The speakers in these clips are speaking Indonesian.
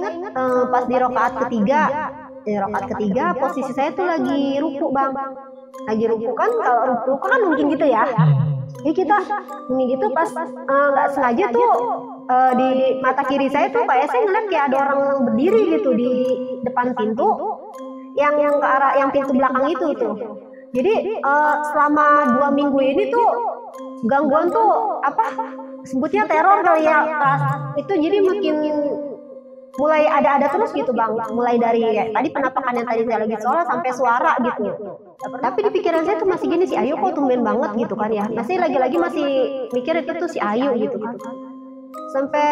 ingat pas di rakaat ketiga posisi saya tuh lagi ruku bang, lagi ruku kan, kalau ruku kan mungkin gitu ya. Jadi kita ini gitu pas nggak sengaja tuh di mata kiri saya tuh kayak saya ngeliat kayak ada orang berdiri gitu di depan pintu yang ke arah yang pintu belakang itu tuh. Jadi selama 2 minggu ini tuh gangguan tuh apa sebutnya teror kali ya, itu jadi makin mulai ada terus gitu bang, mulai dari tadi penampakan yang tadi saya lagi sholat sampai suara gitu. Tapi di pikiran saya tuh masih gini, si Ayu kok tumben banget gitu kan ya, masih lagi-lagi masih mikir itu tuh si Ayu gitu kan. Sampai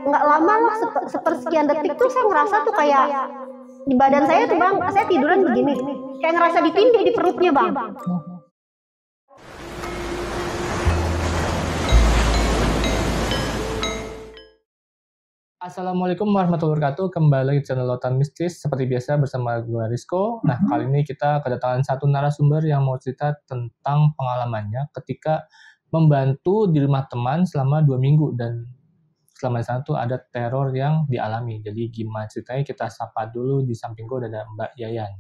nggak lama lah, sepersekian detik tuh saya ngerasa tuh kayak di badan saya tuh bang, saya tiduran begini kayak ngerasa ditindih di perutnya bang. Assalamualaikum warahmatullahi wabarakatuh. Kembali lagi di channel Lautan Mistis. Seperti biasa bersama gue Rizko. Nah, kali ini kita kedatangan satu narasumber yang mau cerita tentang pengalamannya ketika membantu di rumah teman selama 2 minggu. Dan selama di sana tuh ada teror yang dialami. Jadi gimana ceritanya, kita sapa dulu. Di samping gue udah ada Mbak Yayan.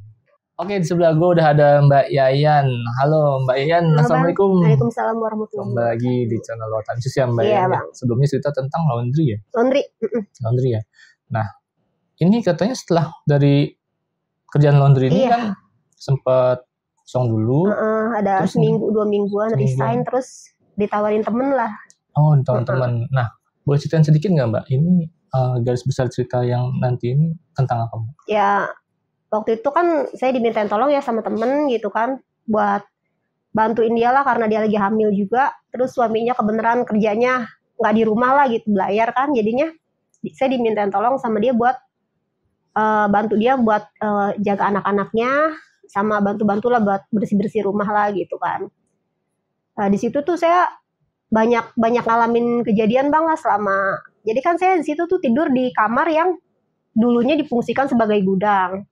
Oke, di sebelah gue udah ada Mbak Yayan. Halo Mbak Yayan, assalamualaikum. Waalaikumsalam warahmatullahi wabarakatuh. Kembali lagi di channel Lautan Mistis ya Mbak Yayan. Bang. Sebelumnya cerita tentang laundry ya? Laundry ya. Nah, ini katanya setelah dari kerjaan laundry ini kan sempat kosong dulu. Ada terus seminggu 2 mingguan resign, terus ditawarin temen lah. Oh, teman-teman. Nah, boleh ceritain sedikit nggak Mbak? Ini garis besar cerita yang nanti ini tentang apa Mbak? Ya, waktu itu kan saya dimintain tolong ya sama temen gitu kan, buat bantuin dia lah karena dia lagi hamil juga. Terus suaminya kebenaran kerjanya nggak di rumah lah gitu, belayar kan. Jadinya saya dimintain tolong sama dia buat bantu dia buat jaga anak-anaknya, sama bantu-bantu lah buat bersih-bersih rumah lah gitu kan. Nah, di situ tuh saya banyak ngalamin kejadian bang lah selama. Jadi kan saya di situ tuh tidur di kamar yang dulunya difungsikan sebagai gudang.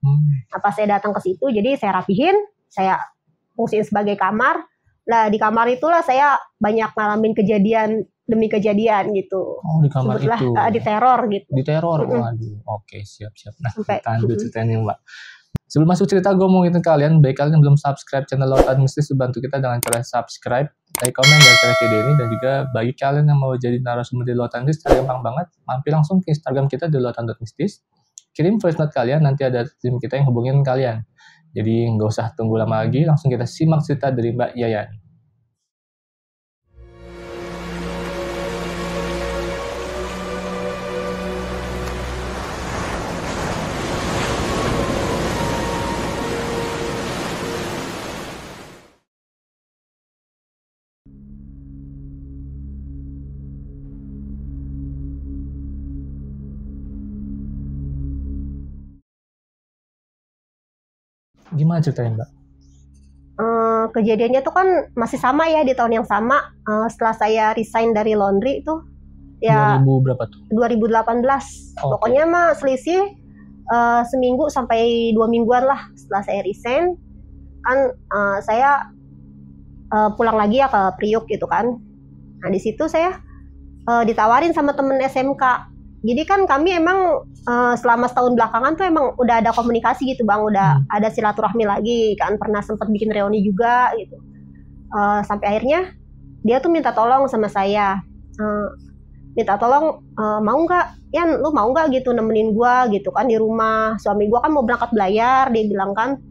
Apa saya datang ke situ, jadi saya rapihin, saya fungsiin sebagai kamar. Nah, di kamar itulah saya banyak ngalamin kejadian demi kejadian gitu. Oh, di kamar sebutlah, itu. Di teror gitu. Di teror, waduh. Oke, siap. Nah, kita lanjut ceritanya Mbak. Sebelum masuk cerita, gue mau ngingetin kalian, baik kalian yang belum subscribe channel Lautan Mistis, bantu kita dengan cara subscribe, like, komen, dan share video ini. Dan juga bagi kalian yang mau jadi narasumber di Lautan Mistis, gampang banget, mampir langsung ke Instagram kita di lautan.mistis. Kirim voice note kalian, nanti ada tim kita yang hubungin kalian. Jadi nggak usah tunggu lama lagi, langsung kita simak cerita dari Mbak Yayan. Gimana ceritanya Mbak? Kejadiannya tuh kan masih sama ya, di tahun yang sama setelah saya resign dari laundry itu ya 2000 berapa tuh? 2018. Pokoknya mah selisih seminggu sampai 2 mingguan lah setelah saya resign kan. Saya pulang lagi ya ke Priuk gitu kan. Nah, di situ saya ditawarin sama temen SMK. Jadi kan kami emang selama setahun belakangan tuh emang udah ada komunikasi gitu bang, udah ada silaturahmi lagi kan, pernah sempat bikin reuni juga gitu. Sampai akhirnya dia tuh minta tolong sama saya, minta tolong mau nggak, Yan lu mau nggak gitu nemenin gua gitu kan di rumah, suami gua kan mau berangkat belayar, dia bilang kan,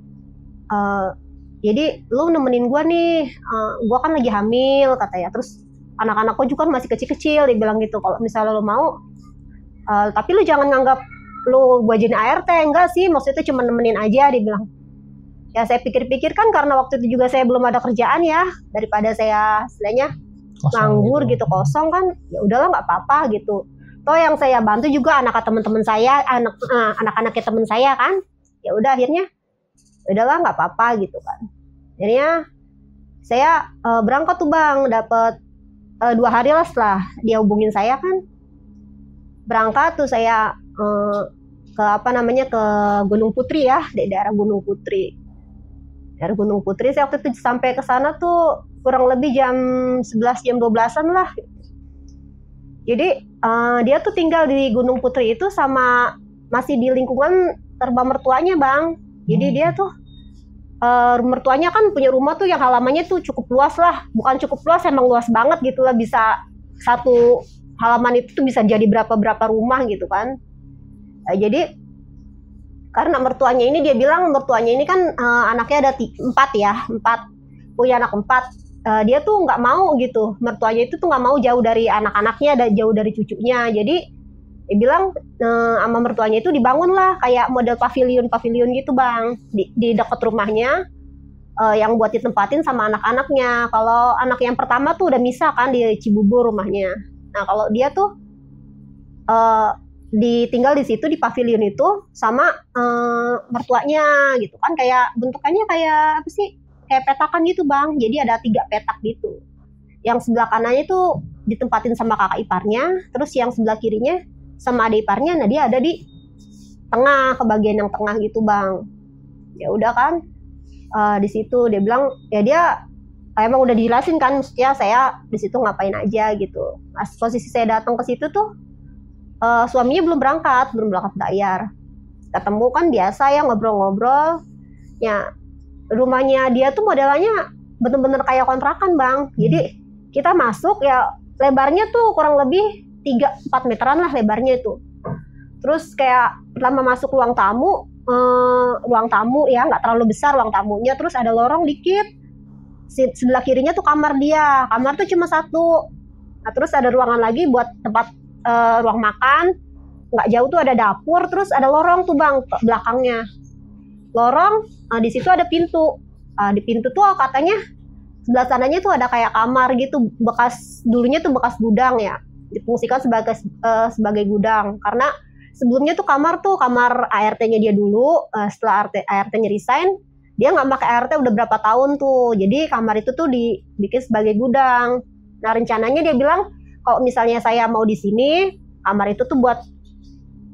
jadi lu nemenin gua nih, gua kan lagi hamil katanya, terus anak-anakku juga masih kecil-kecil, dia bilang gitu, kalau misalnya lu mau. Tapi lu jangan nganggap lu gua jadi ART, enggak sih, maksudnya cuma nemenin aja, dia bilang. Ya saya pikir-pikir kan karena waktu itu juga saya belum ada kerjaan ya, daripada saya istilahnya nganggur gitu kosong kan, ya udahlah nggak apa-apa gitu. Toh yang saya bantu juga anak teman-teman saya, anak-anaknya teman saya kan, ya udah akhirnya udahlah nggak apa-apa gitu kan. Akhirnya saya berangkat tuh bang, dapat 2 hari lah setelah dia hubungin saya kan. Berangkat tuh saya ke ke Gunung Putri ya, di daerah Gunung Putri. Dari Gunung Putri saya waktu itu sampai ke sana tuh kurang lebih jam 11 jam 12-an lah. Jadi dia tuh tinggal di Gunung Putri itu sama masih di lingkungan rumah mertuanya bang. Jadi dia tuh mertuanya kan punya rumah tuh yang halamannya tuh cukup luas lah, bukan cukup luas, emang luas banget gitu lah, bisa satu halaman itu tuh bisa jadi berapa rumah gitu kan. Jadi karena mertuanya ini, dia bilang mertuanya ini kan anaknya ada 4, punya anak 4. Dia tuh nggak mau gitu, mertuanya itu tuh nggak mau jauh dari anak-anaknya, jauh dari cucunya. Jadi dia bilang sama mertuanya itu dibangun lah kayak model pavilion gitu bang, di dekat rumahnya, yang buat ditempatin sama anak-anaknya. Kalau anak yang pertama tuh udah misah kan di Cibubur rumahnya. Nah kalau dia tuh ditinggal di situ di pavilion itu sama mertuanya gitu kan, kayak bentukannya kayak apa sih, kayak petakan gitu bang. Jadi ada 3 petak gitu. Yang sebelah kanannya tuh ditempatin sama kakak iparnya, terus yang sebelah kirinya sama adik iparnya. Nah dia ada di tengah, ke bagian yang tengah gitu bang. Ya udah kan, di situ dia bilang ya dia emang udah dijelasin kan, maksudnya saya di situ ngapain aja gitu. Pas posisi saya datang ke situ tuh suaminya belum berangkat bayar. Ketemu kan biasa ya, ngobrol-ngobrol. Ya rumahnya dia tuh modelnya bener-bener kayak kontrakan bang. Jadi kita masuk ya, lebarnya tuh kurang lebih 3-4 meteran lah lebarnya itu. Terus kayak pertama masuk ruang tamu ya nggak terlalu besar ruang tamunya, terus ada lorong dikit. Sebelah kirinya tuh kamar dia, kamar tuh cuma 1. Nah, terus ada ruangan lagi buat tempat ruang makan. Nggak jauh tuh ada dapur, terus ada lorong tuh bang belakangnya. Lorong, di situ ada pintu. Di pintu tuh katanya sebelah sananya tuh ada kayak kamar gitu, dulunya tuh bekas gudang ya, difungsikan sebagai gudang. Karena sebelumnya tuh kamar ART-nya dia dulu, setelah ART-nya resign, dia nggak pakai ART udah berapa tahun tuh. Jadi kamar itu tuh dibikin sebagai gudang. Nah rencananya dia bilang kalau misalnya saya mau di sini, kamar itu tuh buat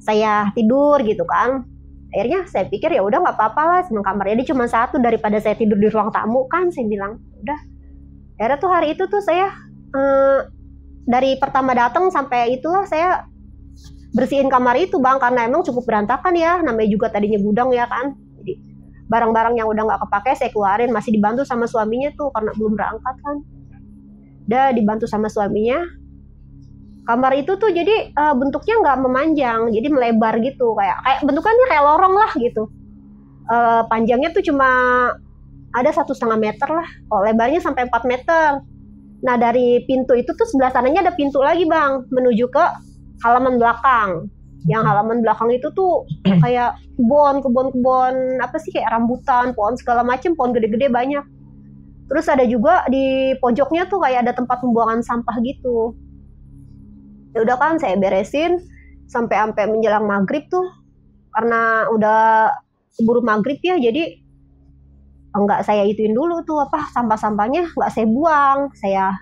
saya tidur gitu kan. Akhirnya saya pikir ya udah nggak apa-apa lah, seneng kamarnya dia cuma 1 daripada saya tidur di ruang tamu kan, saya bilang. Udah. Akhirnya tuh hari itu tuh saya dari pertama datang sampai itulah saya bersihin kamar itu bang, karena emang cukup berantakan ya, namanya juga tadinya gudang ya kan. Jadi barang-barang yang udah nggak kepake saya keluarin, masih dibantu sama suaminya tuh karena belum berangkat kan. Udah dibantu sama suaminya. Kamar itu tuh jadi bentuknya nggak memanjang, jadi melebar gitu, kayak bentukannya kayak lorong lah gitu. Panjangnya tuh cuma ada 1,5 meter lah, lebarnya sampai 4 meter. Nah dari pintu itu tuh sebelah sananya ada pintu lagi bang, menuju ke halaman belakang. Yang halaman belakang itu tuh kayak kebun apa sih, kayak rambutan, pohon segala macam, pohon gede-gede banyak. Terus ada juga di pojoknya tuh kayak ada tempat pembuangan sampah gitu. Ya udah kan saya beresin sampai menjelang maghrib tuh, karena udah keburu maghrib ya, jadi enggak saya ituin dulu tuh sampah-sampahnya, enggak saya buang, saya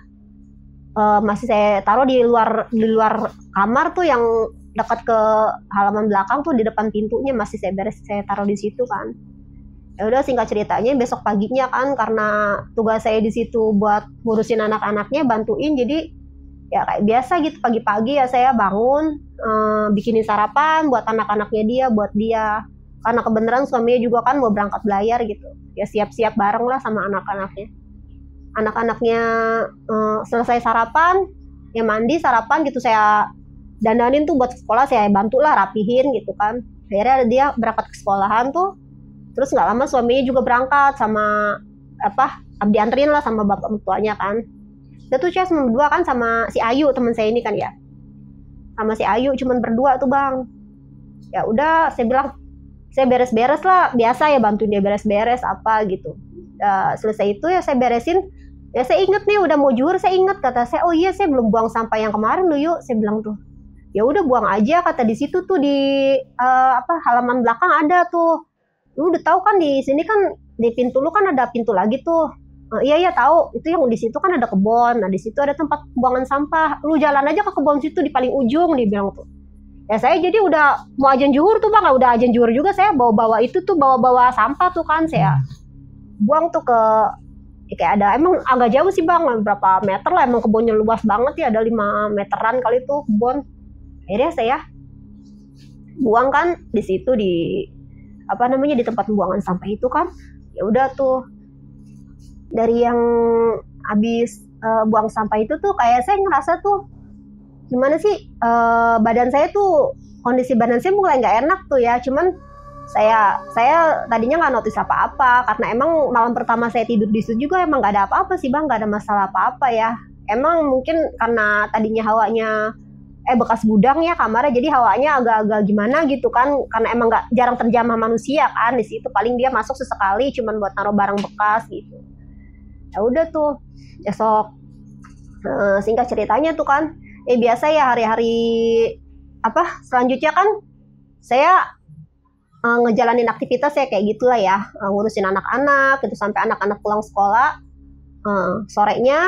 masih saya taruh di luar kamar tuh yang dekat ke halaman belakang tuh, di depan pintunya masih saya taruh di situ kan. Ya udah singkat ceritanya besok paginya kan, karena tugas saya di situ buat ngurusin anak-anaknya, bantuin, jadi ya kayak biasa gitu pagi-pagi ya saya bangun, bikinin sarapan buat anak-anaknya dia, buat dia. Karena kebenaran suaminya juga kan mau berangkat belayar gitu. Ya siap-siap bareng lah sama anak-anaknya. Anak-anaknya selesai sarapan, ya mandi, sarapan gitu, saya dandanin tuh buat sekolah, saya bantulah rapihin gitu kan. Akhirnya dia berangkat ke sekolahan tuh. Terus nggak lama suaminya juga berangkat sama dianterin lah sama bapak mertuanya kan. Dia tuh cuma berdua kan sama si Ayu teman saya ini kan ya, sama si Ayu cuman berdua tuh bang. Ya udah saya bilang saya beres-beres lah, biasa ya bantuin dia beres-beres apa gitu. Selesai itu ya saya beresin, ya saya inget nih udah mau zuhur, saya inget kata saya, oh iya saya belum buang sampah yang kemarin loh Yuk, saya bilang tuh. Ya udah buang aja, kata di situ tuh di halaman belakang ada tuh. Lu udah tahu kan di sini kan di pintu lu kan ada pintu lagi tuh. Iya tahu, itu yang di situ kan ada kebun. Nah di situ ada tempat buangan sampah. Lu jalan aja ke kebun situ di paling ujung, dia bilang tuh. Ya saya jadi udah mau azan zuhur tuh bang, udah azan zuhur juga saya bawa sampah tuh kan, saya buang tuh ke kayak ada, emang agak jauh sih bang, berapa meter lah, emang kebunnya luas banget ya, ada 5 meteran kali tuh kebun. Akhirnya saya buang kan di situ di di tempat pembuangan sampah itu kan. Ya udah tuh, dari yang habis buang sampah itu tuh kayak saya ngerasa tuh gimana sih, badan saya tuh, kondisi badan saya mulai nggak enak tuh ya. Cuman saya tadinya nggak notice apa-apa karena emang malam pertama saya tidur di situ juga emang nggak ada apa-apa sih bang, nggak ada masalah apa-apa ya. Emang mungkin karena tadinya hawanya bekas gudang ya kamarnya, jadi hawanya agak-agak gimana gitu kan, karena emang nggak jarang terjamah manusia kan di situ, paling dia masuk sesekali cuman buat naruh barang bekas gitu. Ya udah tuh besok, singkat ceritanya tuh kan, biasa ya hari-hari selanjutnya kan saya ngejalanin aktivitas ya kayak gitulah ya, ngurusin anak-anak gitu sampai anak-anak pulang sekolah. Sorenya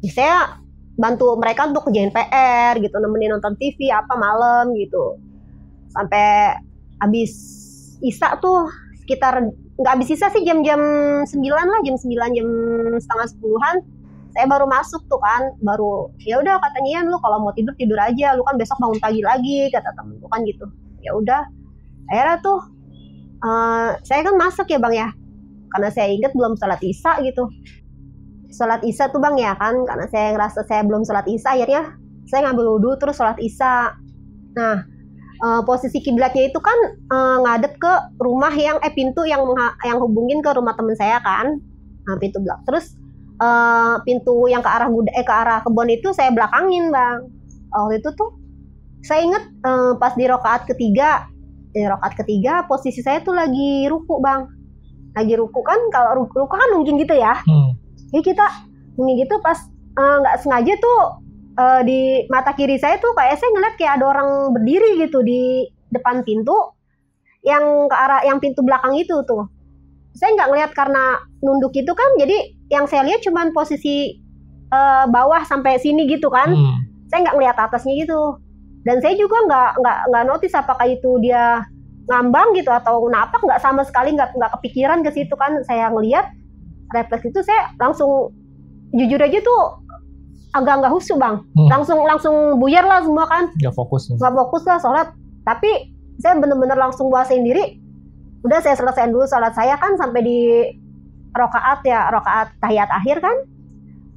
saya bantu mereka untuk kerjain PR gitu, nemenin nonton TV malam gitu, sampai habis Isa tuh sekitar, nggak habis Isa sih, jam-jam 9 lah, jam 9, jam setengah 10-an saya baru masuk tuh kan. Baru ya udah katanya, Yan lu kalau mau tidur tidur aja, lu kan besok bangun pagi lagi, kata temenku kan gitu. Ya udah, akhirnya tuh saya kan masak ya bang ya, karena saya ingat belum sholat Isya gitu. Sholat Isya tuh bang ya kan, karena saya ngerasa saya belum sholat Isya, akhirnya saya ngambil wudhu terus sholat Isya. Nah posisi kiblatnya itu kan ngadep ke rumah yang pintu yang hubungin ke rumah temen saya kan. Nah pintu belakang, terus pintu yang ke arah kebun itu saya belakangin bang. Waktu itu tuh saya inget pas di rakaat ketiga posisi saya tuh lagi ruku bang. Lagi ruku kan, kalau ruku kan nungging gitu ya. Jadi kita nungging gitu, pas nggak sengaja tuh di mata kiri saya tuh kayak saya ngeliat kayak ada orang berdiri gitu di depan pintu yang ke arah yang pintu belakang itu tuh. Saya nggak ngeliat karena nunduk itu kan, jadi yang saya lihat cuman posisi bawah sampai sini gitu kan. Saya nggak ngeliat atasnya gitu, dan saya juga nggak notice apakah itu dia ngambang gitu atau napak, nggak sama sekali, nggak kepikiran ke situ kan. Saya ngeliat refleks itu, saya langsung jujur aja tuh agak nggak khusyuk bang. Langsung buyar lah semua kan, nggak fokus lah sholat. Tapi saya bener-bener langsung puasain diri. Udah saya selesaiin dulu sholat saya kan, sampai di rakaat tahiyat akhir kan,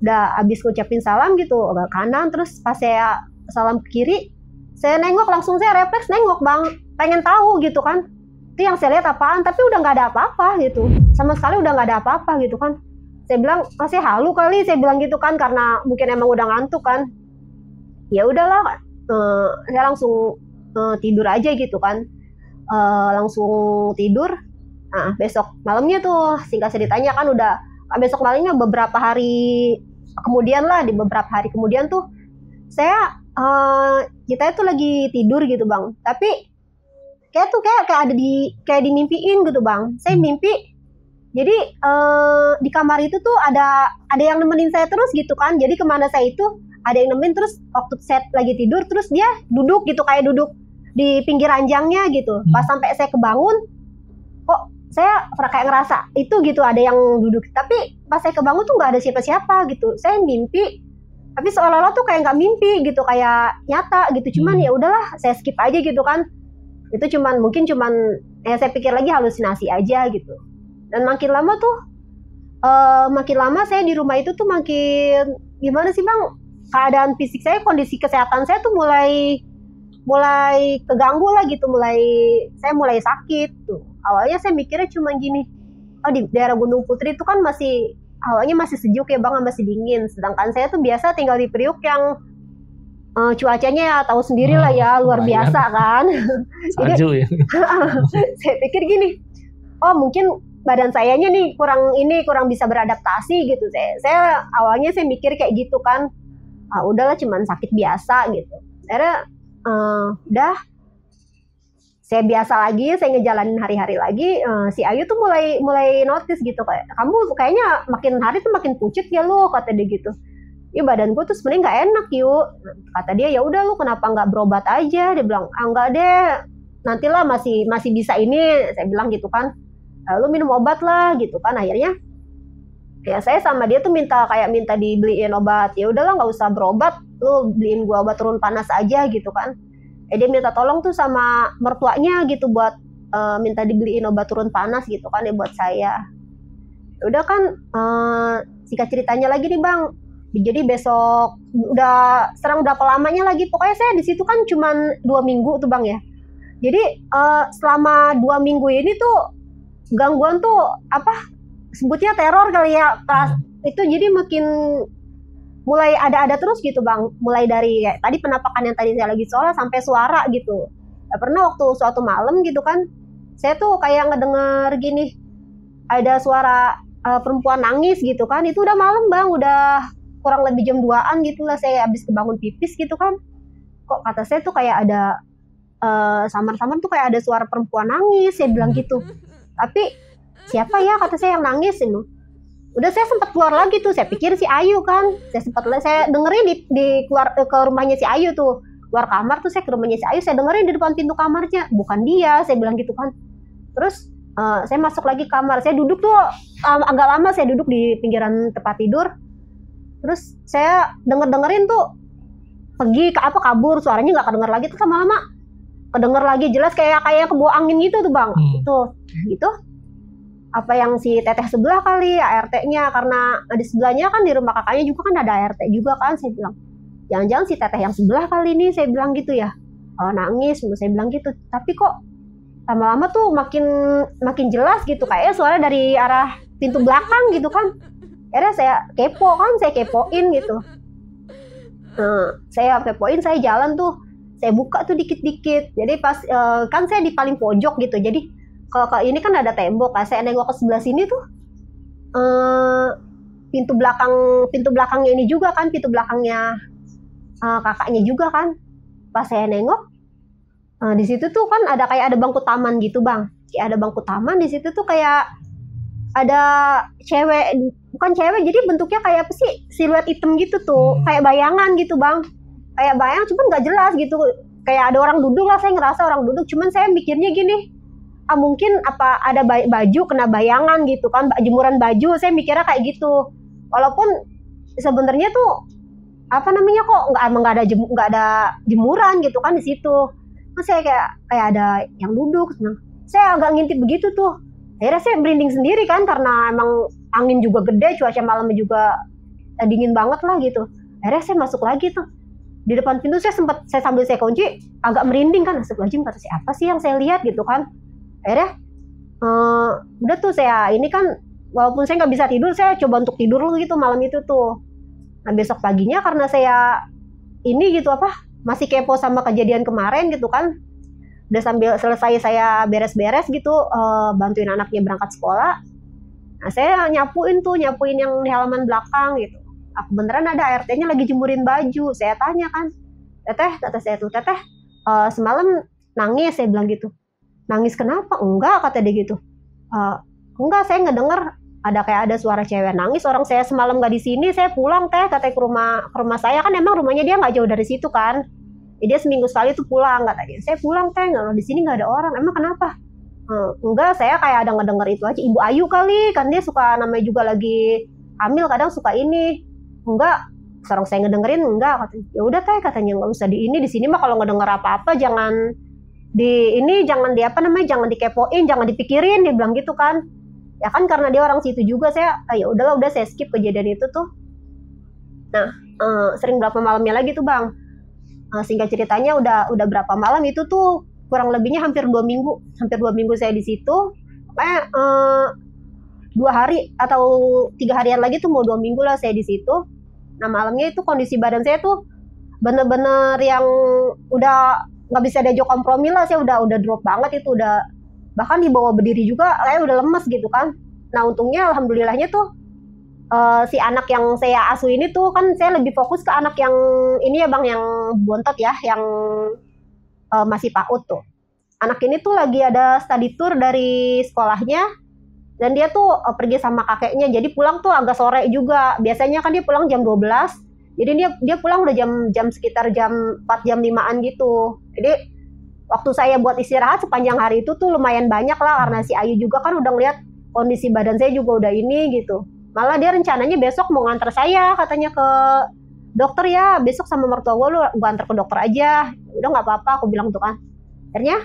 udah habis ngucapin salam gitu ke kanan, terus pas saya salam ke kiri, saya nengok, langsung saya refleks nengok bang, pengen tahu gitu kan itu yang saya lihat apaan. Tapi udah nggak ada apa-apa gitu, sama sekali udah nggak ada apa-apa gitu kan. Saya bilang masih halu kali, saya bilang gitu kan, karena mungkin emang udah ngantuk kan. Ya udahlah, saya langsung tidur aja gitu kan. Langsung tidur. Nah besok malamnya tuh, singkat ceritanya kan, udah besok malamnya beberapa hari kemudian lah, di beberapa hari kemudian tuh saya kita itu lagi tidur gitu bang, tapi kayak ada kayak dimimpiin gitu bang. Saya mimpi, jadi di kamar itu tuh ada yang nemenin saya terus gitu kan. Jadi kemana saya itu ada yang nemenin, terus waktu saya lagi tidur terus dia duduk gitu, kayak duduk di pinggir ranjangnya gitu. Pas sampai saya kebangun, kok saya kayak ngerasa itu gitu, ada yang duduk. Tapi pas saya kebangun tuh nggak ada siapa-siapa gitu. Saya mimpi, tapi seolah-olah tuh kayak nggak mimpi gitu, kayak nyata gitu. Cuman ya udahlah, saya skip aja gitu kan. Itu mungkin saya pikir lagi halusinasi aja gitu. Dan makin lama saya di rumah itu tuh makin gimana sih bang, keadaan fisik saya, kondisi kesehatan saya tuh mulai keganggu lah gitu, saya mulai sakit tuh. Awalnya saya mikirnya cuma gini, di daerah Gunung Putri itu kan awalnya masih sejuk ya bang, masih dingin. Sedangkan saya tuh biasa tinggal di Priuk yang cuacanya ya tahu sendiri lah ya, luar biasa kan. Salju ya. Saya pikir gini, mungkin badan sayanya nih kurang bisa beradaptasi gitu. Saya awalnya saya mikir kayak gitu kan. Udahlah, cuman sakit biasa gitu. Akhirnya udah, saya biasa lagi, saya ngejalanin hari-hari lagi. Si Ayu tuh mulai notice gitu, kayak kamu kayaknya makin hari tuh makin pucet ya lu, kata dia gitu. Ya badan gue tuh sebenarnya nggak enak yuk, kata dia. Ya udah, lu kenapa nggak berobat aja? Dia bilang enggak deh, nantilah masih bisa ini. Saya bilang gitu kan, lu minum obat lah gitu kan. Akhirnya ya saya sama dia tuh minta dibeliin obat. Ya udahlah, nggak usah berobat, lu beliin gue obat turun panas aja gitu kan. Dia minta tolong tuh sama mertuanya gitu buat minta dibeliin obat turun panas gitu kan ya buat saya. Udah kan singkat ceritanya lagi nih Bang. Jadi besok udah serang berapa lamanya lagi, pokoknya saya di situ kan cuman 2 minggu tuh Bang ya. Jadi selama 2 minggu ini tuh gangguan tuh apa sebutnya teror kali ya itu, jadi makin mulai ada terus gitu Bang, mulai dari ya, tadi penampakan yang tadi saya lagi sholat sampai suara gitu. Pernah waktu suatu malam gitu kan, saya tuh kayak ngedenger gini, ada suara perempuan nangis gitu kan, itu udah malam Bang, udah kurang lebih jam 2-an gitu lah, saya habis kebangun pipis gitu kan, kok kata saya tuh kayak ada samar-samar tuh kayak ada suara perempuan nangis, saya bilang gitu. Tapi siapa ya kata saya yang nangis itu. Udah saya sempat keluar lagi tuh, saya pikir si Ayu kan, saya dengerin di keluar ke rumahnya si Ayu tuh, keluar kamar tuh saya ke rumahnya si Ayu, saya dengerin di depan pintu kamarnya, bukan dia, saya bilang gitu kan. Terus saya masuk lagi kamar, saya duduk tuh agak lama, saya duduk di pinggiran tempat tidur. Terus saya dengerin tuh pergi ke kabur, suaranya nggak kedenger lagi tuh, lama-lama kedenger lagi jelas kayak kebawa angin gitu tuh Bang. Tuh gitu apa yang si teteh sebelah kali ART-nya, karena di sebelahnya kan di rumah kakaknya juga kan ada ART juga kan, saya bilang jangan-jangan si teteh yang sebelah kali ini, saya bilang gitu ya, nangis, saya bilang gitu. Tapi kok lama-lama tuh makin jelas gitu, kayaknya suara dari arah pintu belakang gitu kan. Akhirnya saya kepoin gitu. Saya kepoin, saya jalan tuh, saya buka tuh dikit-dikit. Jadi pas kan saya di paling pojok gitu. Jadi kalau ini kan ada tembok, saya nengok ke sebelah sini tuh pintu belakangnya ini juga kan, pintu belakangnya kakaknya juga kan. Pas saya nengok di situ tuh kan ada bangku taman gitu Bang. Kayak ada bangku taman di situ tuh, kayak ada cewek, bukan cewek, jadi bentuknya kayak apa sih, siluet hitam gitu tuh, kayak bayangan gitu Bang, kayak bayang cuman nggak jelas gitu, kayak ada orang duduk lah, saya ngerasa orang duduk, cuman saya mikirnya gini, mungkin apa ada baju kena bayangan gitu kan, jemuran baju, saya mikirnya kayak gitu, walaupun sebenarnya tuh apa namanya kok nggak ada jemuran gitu kan di situ. Terus saya kayak ada yang duduk, saya agak ngintip begitu tuh. Akhirnya saya merinding sendiri kan, karena emang angin juga gede, cuaca malamnya juga dingin banget lah gitu. Akhirnya saya masuk lagi tuh di depan pintu, saya sambil saya kunci agak merinding kan, astagfirullahaladzim, kata saya apa sih yang saya lihat gitu kan. Akhirnya udah tuh saya ini kan, walaupun saya nggak bisa tidur, saya coba untuk tidur dulu gitu malam itu tuh. Nah besok paginya karena saya ini gitu masih kepo sama kejadian kemarin gitu kan, udah sambil selesai saya beres-beres gitu, bantuin anaknya berangkat sekolah. Nah saya nyapuin yang di halaman belakang gitu. Beneran ada ART-nya lagi jemurin baju. Saya tanya kan, teteh, kata saya tuh, teteh semalam nangis, saya bilang gitu. Nangis kenapa? Enggak, kata dia gitu. Enggak, saya ngedenger ada suara cewek nangis. Orang saya semalam nggak di sini, saya pulang teh, katanya ke rumah saya kan, emang rumahnya dia nggak jauh dari situ kan. Jadi dia seminggu sekali tuh pulang, katanya. Saya pulang teh, nggak, di sini nggak ada orang. Emang kenapa? Enggak, saya kayak ada ngedenger itu aja. Ibu Ayu kali, kan dia suka, namanya juga lagi hamil, kadang suka ini. Enggak, sekarang saya ngedengerin enggak, katanya. Ya udah teh, katanya, nggak usah di sini mah kalau ngedenger apa-apa jangan jangan dikepoin, jangan dipikirin, dia bilang gitu kan. Ya kan karena dia orang situ juga, saya ya udahlah, udah saya skip kejadian itu tuh. Nah, sering berapa malamnya lagi tuh Bang. Singkat ceritanya udah berapa malam itu tuh, kurang lebihnya hampir 2 minggu saya di situ. Kayak 2 hari atau 3 harian lagi tuh, mau 2 minggu lah saya di situ. Nah malamnya itu kondisi badan saya tuh bener-bener yang udah nggak bisa diajak kompromi lah, saya udah drop banget itu, udah bahkan dibawa berdiri juga kayak udah lemes gitu kan. Nah untungnya alhamdulillahnya tuh si anak yang saya asuh ini tuh kan, saya lebih fokus ke anak yang ini ya Bang, yang bontot ya, yang masih PAUD tuh. Anak ini tuh lagi ada study tour dari sekolahnya, dan dia tuh pergi sama kakeknya, jadi pulang tuh agak sore juga. Biasanya kan dia pulang jam 12, jadi dia pulang udah jam sekitar jam 4, jam 5-an gitu. Jadi waktu saya buat istirahat sepanjang hari itu tuh lumayan banyak lah, karena si Ayu juga kan udah ngeliat kondisi badan saya juga udah ini gitu. Malah dia rencananya besok mau nganter saya, katanya ke dokter ya, besok sama mertua gue lu antar ke dokter aja. Udah nggak apa-apa aku bilang tuh kan. Akhirnya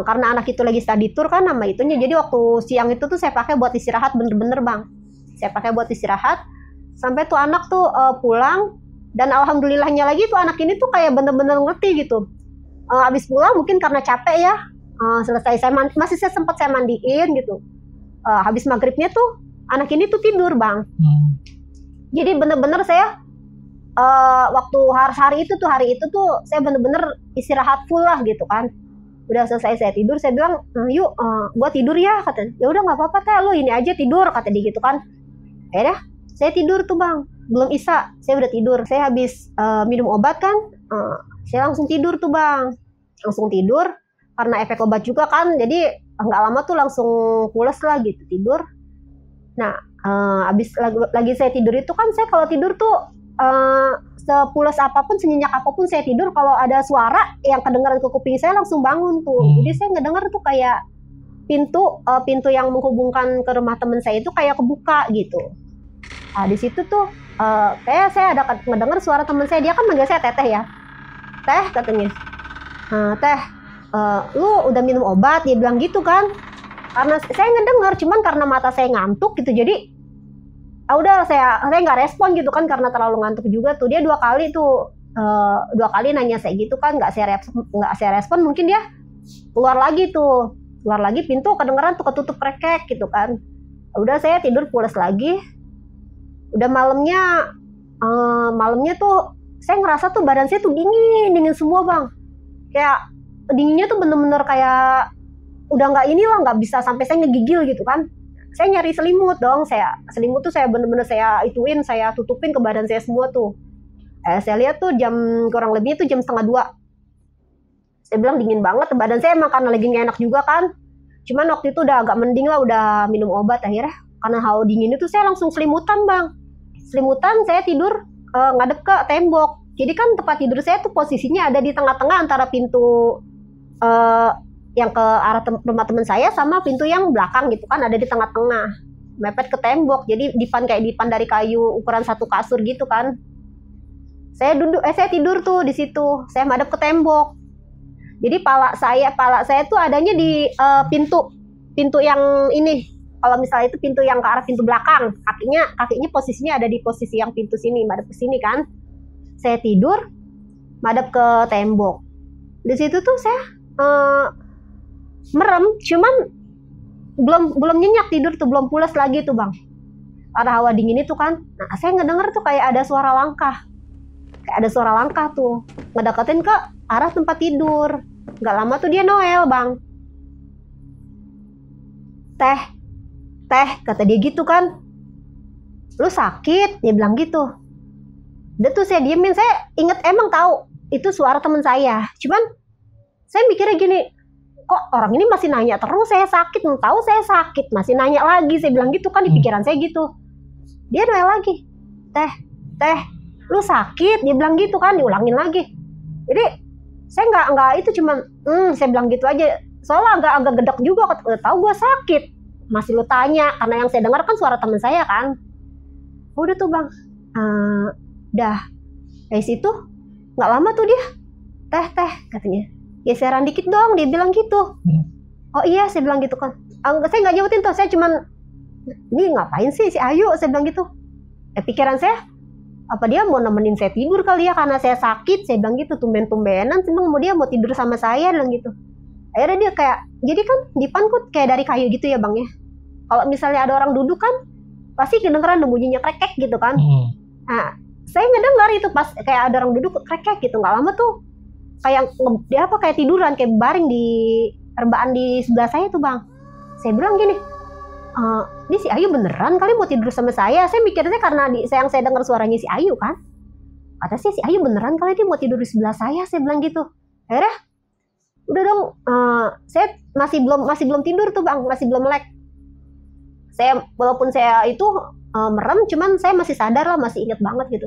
karena anak itu lagi study tour kan sama itunya, jadi waktu siang itu tuh saya pakai buat istirahat bener-bener bang. Saya pakai buat istirahat sampai tuh anak tuh pulang, dan alhamdulillahnya lagi tuh anak ini tuh kayak bener-bener ngerti gitu. Abis pulang mungkin karena capek ya, selesai saya masih sempat saya mandiin gitu. Habis maghribnya tuh anak ini tuh tidur bang. Jadi bener-bener saya waktu hari itu tuh saya bener-bener istirahat full lah gitu kan. Udah selesai saya tidur, saya bilang yuk gua tidur ya, kata. Ya udah nggak apa-apa teh, lu ini aja tidur, kata dia gitu kan. Ya dah, saya tidur tuh bang, belum isya saya udah tidur. Saya habis minum obat kan, saya langsung tidur tuh bang, langsung tidur karena efek obat juga kan, jadi nggak lama tuh langsung pules lah gitu tidur. Nah habis lagi saya tidur itu kan, saya kalau tidur tuh sepules apapun, senyenyak apapun saya tidur, kalau ada suara yang kedengaran ke kuping saya langsung bangun tuh. Jadi saya ngedenger tuh kayak pintu yang menghubungkan ke rumah teman saya itu kayak kebuka gitu. Nah di situ tuh kayak saya ada ngedenger suara teman saya, dia kan manggil saya teteh ya. Teh katanya, teh lu udah minum obat, dia bilang gitu kan. Karena saya ngedenger, cuman karena mata saya ngantuk gitu, jadi udah saya nggak respon gitu kan, karena terlalu ngantuk juga tuh. Dia dua kali nanya saya gitu kan, nggak saya respon. Mungkin dia keluar lagi, pintu kedengeran tuh ketutup rekek gitu kan. Udah saya tidur pules lagi. Udah malamnya tuh saya ngerasa tuh badan saya tuh dingin semua bang. Kayak dinginnya tuh bener-bener kayak udah nggak bisa sampai saya ngegigil gitu kan. Saya nyari selimut dong, selimut tuh saya bener-bener saya tutupin ke badan saya semua tuh. Saya lihat tuh kurang lebih itu jam 1:30. Saya bilang dingin banget, badan saya emang karena lagi nggak enak juga kan. Cuman waktu itu udah agak mending lah, udah minum obat akhirnya. Karena hawa dingin itu saya langsung selimutan bang. Selimutan, saya tidur ngadep ke tembok. Jadi kan tempat tidur saya tuh posisinya ada di tengah-tengah antara pintu yang ke arah rumah teman saya sama pintu yang belakang gitu kan, ada di tengah-tengah, mepet ke tembok. Jadi kayak dipan dari kayu ukuran satu kasur gitu kan. Saya tidur tuh di situ, saya madep ke tembok. Jadi pala saya tuh adanya di pintu yang ini. Kalau misalnya itu pintu yang ke arah pintu belakang, kakinya posisinya ada di posisi yang pintu sini, madep ke sini kan. Saya tidur madep ke tembok. Di situ tuh saya merem, cuman belum nyenyak tidur tuh, belum pulas lagi tuh bang. Ada hawa dingin itu kan. Nah saya ngedenger tuh kayak ada suara langkah tuh ngedeketin ke arah tempat tidur. Gak lama tuh dia Noel bang. Teh kata dia gitu kan, lu sakit, dia bilang gitu. Udah tuh saya diemin, saya inget emang tahu itu suara teman saya. Cuman saya mikirnya gini, kok orang ini masih nanya terus saya sakit, tahu saya sakit masih nanya lagi, saya bilang gitu kan di pikiran saya gitu. Dia Noel lagi, teh lu sakit, dia bilang gitu kan, diulangin lagi. Jadi saya nggak itu, cuman saya bilang gitu aja, soalnya agak gedek juga, tahu gue sakit masih lu tanya, karena yang saya dengar kan suara teman saya kan. Udah tuh bang, dah dari situ nggak lama tuh dia teh katanya, geseran dikit dong, dia bilang gitu. Oh iya, saya bilang gitu kan. Saya nggak nyebutin tuh, saya cuman ini ngapain sih si Ayu, saya bilang gitu. Pikiran saya, apa dia mau nemenin saya tidur kali ya, karena saya sakit, saya bilang gitu. Tumben-tumbenan mau dia mau tidur sama saya, bilang gitu. Akhirnya dia kayak, jadi kan dipanku kayak dari kayu gitu ya bang ya. Kalau misalnya ada orang duduk kan pasti kedengeran bunyinya krekek gitu kan. Nah saya ngedengar itu pas kayak ada orang duduk krekek gitu. Nggak lama tuh kayak dia kayak tiduran, kayak baring di rebaan di sebelah saya tuh bang. Saya bilang gini, ini si Ayu beneran kali mau tidur sama saya. Saya mikirnya karena saya dengar suaranya si Ayu kan, kata si Ayu beneran kali dia mau tidur di sebelah saya. Saya bilang gitu. Akhirnya udah dong, saya masih belum tidur tuh bang, masih belum melek. Saya walaupun saya itu merem, cuman saya masih sadar lah, masih inget banget gitu.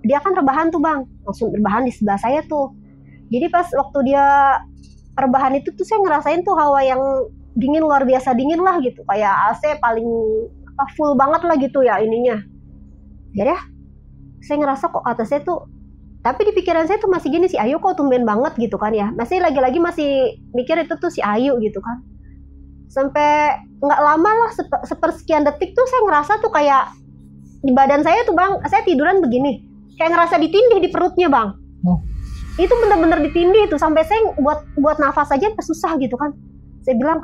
Dia kan rebahan tuh bang, langsung rebahan di sebelah saya tuh. Jadi pas waktu dia rebahan itu tuh saya ngerasain tuh hawa yang dingin, luar biasa dingin lah gitu, kayak AC paling full banget lah gitu ya ininya. Jadi saya ngerasa kok atasnya tuh Tapi di pikiran saya tuh masih gini, si Ayu kok tumben banget gitu kan ya. Masih lagi-lagi masih mikir itu tuh si Ayu gitu kan. Sampai nggak lama lah, sepersekian detik tuh saya ngerasa tuh kayak di badan saya tuh bang, saya tiduran begini. Kayak ngerasa ditindih di perutnya bang. Itu bener-bener ditindih tuh, sampai saya buat nafas aja susah gitu kan. Saya bilang,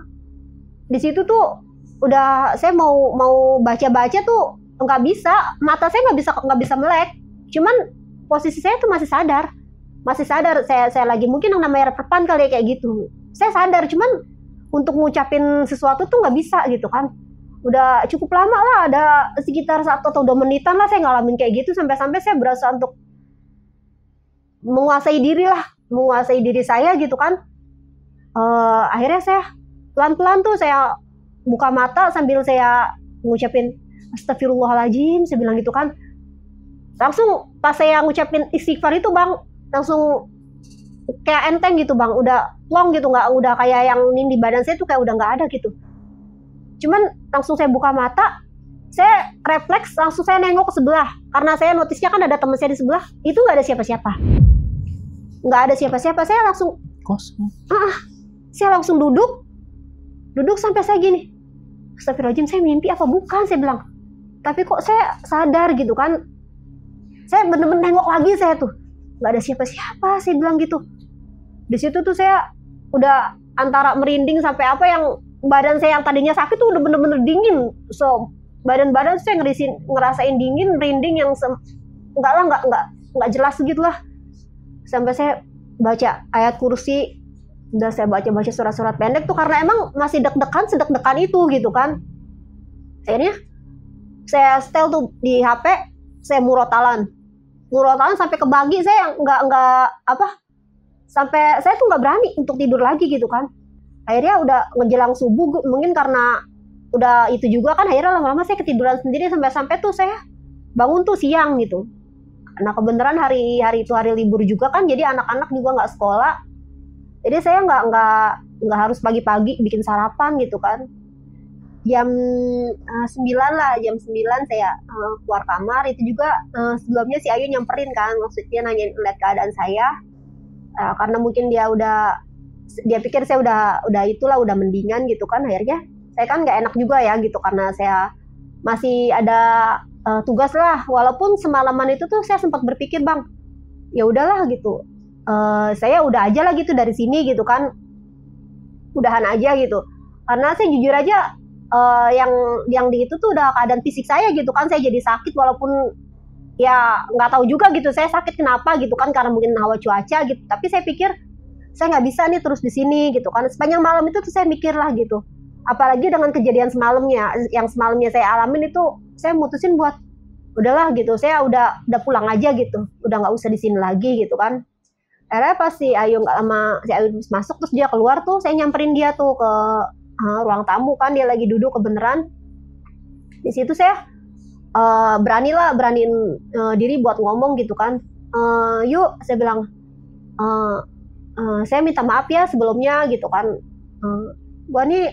di situ tuh udah saya mau baca-baca tuh nggak bisa, mata saya nggak bisa melek. Cuman posisi saya tuh masih sadar. Saya lagi mungkin yang namanya reperpan kali ya, kayak gitu. Saya sadar, cuman untuk ngucapin sesuatu tuh nggak bisa gitu kan. Udah cukup lama lah, ada sekitar 1 atau 2 menitan lah saya ngalamin kayak gitu, sampai saya berasa untuk menguasai diri saya gitu kan. Akhirnya saya pelan-pelan tuh saya buka mata sambil saya ngucapin astagfirullahaladzim, saya bilang gitu kan. Langsung pas saya ngucapin istighfar itu bang, langsung kayak enteng gitu bang, udah plong gitu, nggak udah kayak yang di badan saya tuh kayak udah nggak ada gitu. Cuman langsung saya buka mata, saya refleks langsung saya nengok ke sebelah, karena saya notisnya kan ada teman saya di sebelah, itu nggak ada siapa-siapa, saya langsung kosong. Saya langsung duduk sampai saya gini, astagfirullahaladzim, saya mimpi apa bukan, saya bilang. Tapi kok saya sadar gitu kan. Saya bener-bener nengok lagi, saya tuh nggak ada siapa-siapa, saya bilang gitu. Di situ tuh saya udah antara merinding sampai apa, yang badan saya yang tadinya sakit tuh udah bener-bener dingin. So badan saya ngerasain dingin, merinding yang nggak jelas segitulah. Sampai saya baca ayat kursi, udah saya baca surat-surat pendek tuh, karena emang masih sedek-dekan itu gitu kan. Akhirnya saya setel tuh di HP, saya murotalan sampai kebagi, saya sampai saya tuh nggak berani untuk tidur lagi gitu kan. Akhirnya udah menjelang subuh, mungkin karena udah itu juga kan, akhirnya lama-lama saya ketiduran sendiri, sampai tuh saya bangun tuh siang gitu. Karena kebenaran hari itu hari libur juga kan, jadi anak-anak juga nggak sekolah, jadi saya nggak harus pagi-pagi bikin sarapan gitu kan. Jam 9 saya keluar kamar. Itu juga sebelumnya si Ayu nyamperin kan, maksudnya nanyain lihat keadaan saya, karena mungkin dia pikir saya udah mendingan gitu kan. Akhirnya saya kan nggak enak juga ya gitu, karena saya masih ada tugas lah. Walaupun semalaman itu tuh saya sempat berpikir bang, ya udahlah gitu, saya udah aja lah gitu dari sini gitu kan, udahan aja gitu. Karena saya jujur aja, yang di itu tuh udah keadaan fisik saya gitu kan, saya jadi sakit, walaupun ya nggak tahu juga gitu saya sakit kenapa gitu kan, karena mungkin hawa cuaca gitu. Tapi saya pikir saya nggak bisa nih terus di sini gitu kan. Sepanjang malam itu tuh saya mikir lah gitu, apalagi dengan kejadian semalamnya saya alamin itu, saya mutusin buat udahlah gitu, saya udah pulang aja gitu, udah nggak usah di sini lagi gitu kan. Akhirnya pas si Ayu nggak lama, si Ayu masuk terus dia keluar tuh, saya nyamperin dia tuh ke ruang tamu kan, dia lagi duduk kebenaran. Di situ saya beraniin diri buat ngomong gitu kan. Yuk, saya bilang, saya minta maaf ya sebelumnya gitu kan. Gua nih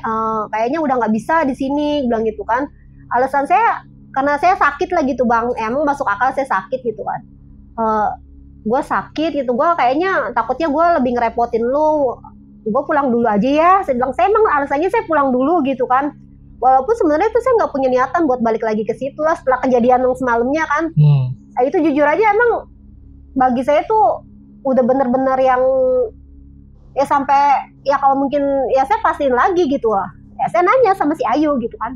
kayaknya udah nggak bisa di sini, bilang gitu kan. Alasan saya karena saya sakit lah gitu bang, emang masuk akal saya sakit gitu kan. Gue sakit gitu, gue kayaknya takutnya gue lebih ngerepotin lu, gue pulang dulu aja ya. Saya bilang, saya emang alasannya saya pulang dulu gitu kan. Walaupun sebenarnya itu saya nggak punya niatan buat balik lagi ke situ lah setelah kejadian yang semalamnya kan. Nah, itu jujur aja emang bagi saya tuh udah bener-bener yang ya sampai ya kalau mungkin ya saya pastiin lagi gitu lah. Ya saya nanya sama si Ayu gitu kan.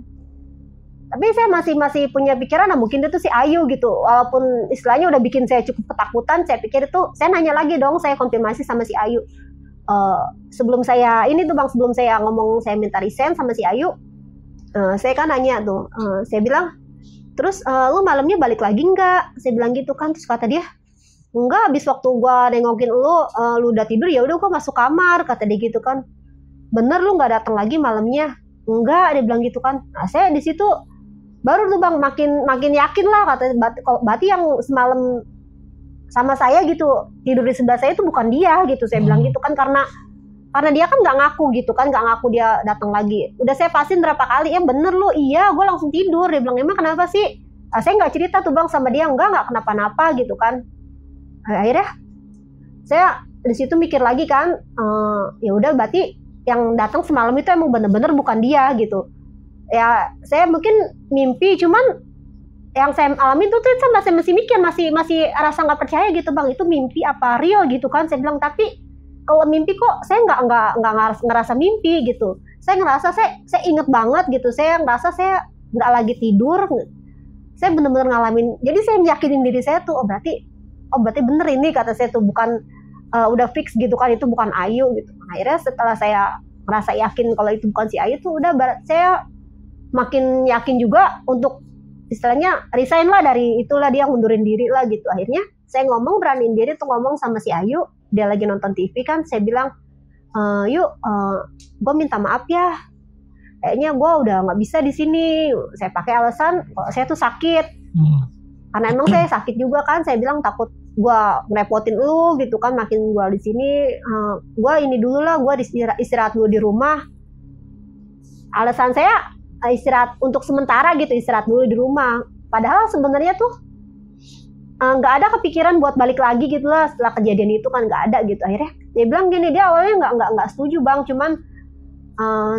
Tapi saya masih punya pikiran, nah mungkin itu si Ayu gitu. Walaupun istilahnya udah bikin saya cukup ketakutan, saya pikir itu saya nanya lagi dong, saya konfirmasi sama si Ayu. Sebelum saya ngomong saya minta resign sama si Ayu, saya kan nanya tuh, saya bilang, terus lu malamnya balik lagi nggak? Saya bilang gitu kan. Terus kata dia, enggak, habis waktu gua nengokin lu udah tidur, ya udah gua masuk kamar, kata dia gitu kan. Bener lu nggak datang lagi malamnya? Enggak, dia bilang gitu kan. Nah saya di situ baru tuh bang makin yakin lah, kata berarti yang semalam sama saya gitu tidur di sebelah saya itu bukan dia gitu. Saya bilang gitu kan, karena dia kan nggak ngaku gitu kan, nggak ngaku dia datang lagi. Udah saya pastiin berapa kali, ya bener lu, iya gue langsung tidur. Dia bilang, emang kenapa sih? Saya nggak cerita tuh bang sama dia, nggak kenapa-napa gitu kan. Akhirnya saya di situ mikir lagi kan, ya udah berarti yang datang semalam itu emang bener-bener bukan dia gitu. Ya saya mungkin mimpi, cuman yang saya alami itu tuh saya masih mikir, masih rasa nggak percaya gitu bang, itu mimpi apa real gitu kan. Saya bilang tapi kalau mimpi kok saya nggak ngerasa mimpi gitu. Saya ngerasa saya inget banget gitu. Saya ngerasa saya nggak lagi tidur. Saya bener-bener ngalamin. Jadi saya yakinin diri saya tuh, oh berarti bener ini kata saya tuh, bukan udah fix gitu kan, itu bukan Ayu gitu. Akhirnya setelah saya merasa yakin kalau itu bukan si Ayu tuh udah saya makin yakin juga untuk istilahnya resign lah dari itulah, dia ngundurin diri lah gitu. Akhirnya saya beraniin diri tuh ngomong sama si Ayu, dia lagi nonton TV kan. Saya bilang, Yuk, gue minta maaf ya, kayaknya gue udah nggak bisa di sini. Saya pakai alasan kalau saya tuh sakit, karena emang saya sakit juga kan. Saya bilang takut gue ngerepotin lu gitu kan, makin gue di sini. Gue ini dulu lah, gue istirahat dulu di rumah. Alasan saya istirahat untuk sementara gitu, istirahat dulu di rumah. Padahal sebenarnya tuh nggak ada kepikiran buat balik lagi gitu lah setelah kejadian itu kan, nggak ada gitu. Akhirnya dia bilang gini, dia awalnya nggak setuju bang, cuman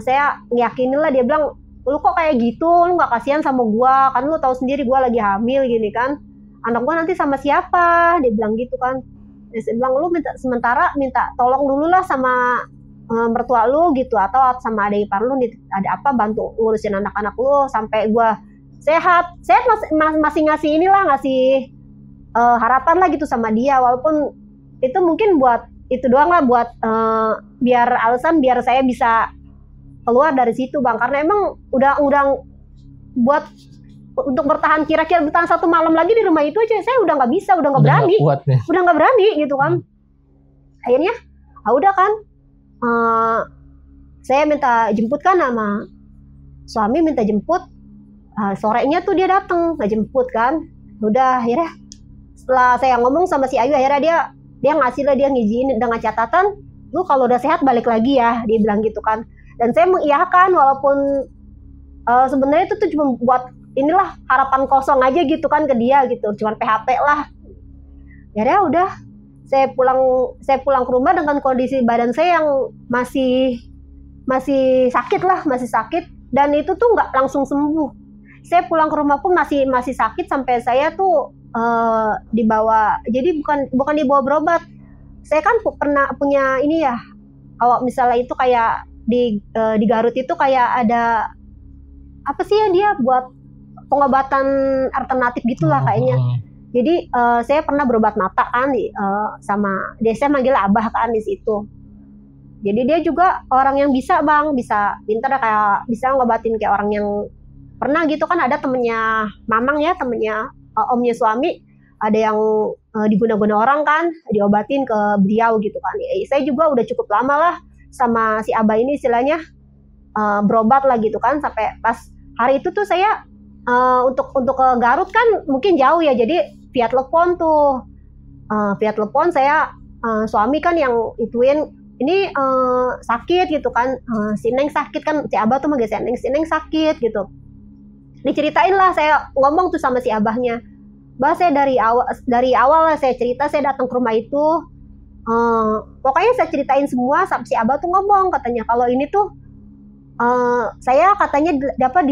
saya ngiyakinin lah. Dia bilang, lu kok kayak gitu, lu nggak kasihan sama gua kan, lu tahu sendiri gua lagi hamil gini kan, anak gua nanti sama siapa, dia bilang gitu kan. Dia bilang, lu minta tolong dulu lah sama mertua lu gitu, atau sama adik ipar lu, ada apa bantu ngurusin anak-anak lu sampai gua sehat. Saya masih ngasih harapan lah gitu sama dia, walaupun itu mungkin buat itu doang lah, buat biar alasan biar saya bisa keluar dari situ bang, karena emang udah buat untuk bertahan, kira-kira bertahan 1 malam lagi di rumah itu aja saya udah nggak bisa, udah nggak berani, udah nggak berani gitu kan. Akhirnya udah kan, saya minta jemput kan sama suami, minta jemput. Sorenya tuh dia datang nggak jemput kan. Udah akhirnya setelah saya ngomong sama si Ayu, akhirnya dia ngasih lah, dia ngizinin dengan catatan, lu kalau udah sehat balik lagi ya, dia bilang gitu kan. Dan saya mengiyakan, walaupun sebenarnya itu tuh cuma buat inilah harapan kosong aja gitu kan ke dia gitu, cuma PHP lah. Ya udah, saya pulang ke rumah dengan kondisi badan saya yang masih sakit lah, masih sakit, dan itu tuh nggak langsung sembuh. Saya pulang ke rumah pun masih sakit sampai saya tuh dibawa, jadi bukan dibawa berobat. Saya kan pernah punya ini ya, kalau misalnya itu kayak di Garut itu kayak ada apa sih ya, dia buat pengobatan alternatif gitulah kayaknya. Jadi saya pernah berobat mata kan sama dia, saya manggil abah kan di situ. Jadi dia juga orang yang bisa bang, bisa pintar kayak bisa ngobatin kayak orang yang pernah gitu kan. Ada temennya Mamang ya, temennya omnya suami, ada yang diguna-guna orang kan, diobatin ke beliau gitu kan. Saya juga udah cukup lama lah sama si abah ini istilahnya berobat lah gitu kan, sampai pas hari itu tuh saya untuk ke Garut kan mungkin jauh ya, jadi via telepon tuh, via telepon saya suami kan yang ituin ini sakit gitu kan, si Neng sakit kan, si abah tuh manggil si Neng sakit gitu. Diceritain lah, saya ngomong tuh sama si abahnya, bah saya dari awal lah saya cerita, saya datang ke rumah itu, pokoknya saya ceritain semua. Sampai si abah tuh ngomong katanya kalau ini tuh saya katanya dapat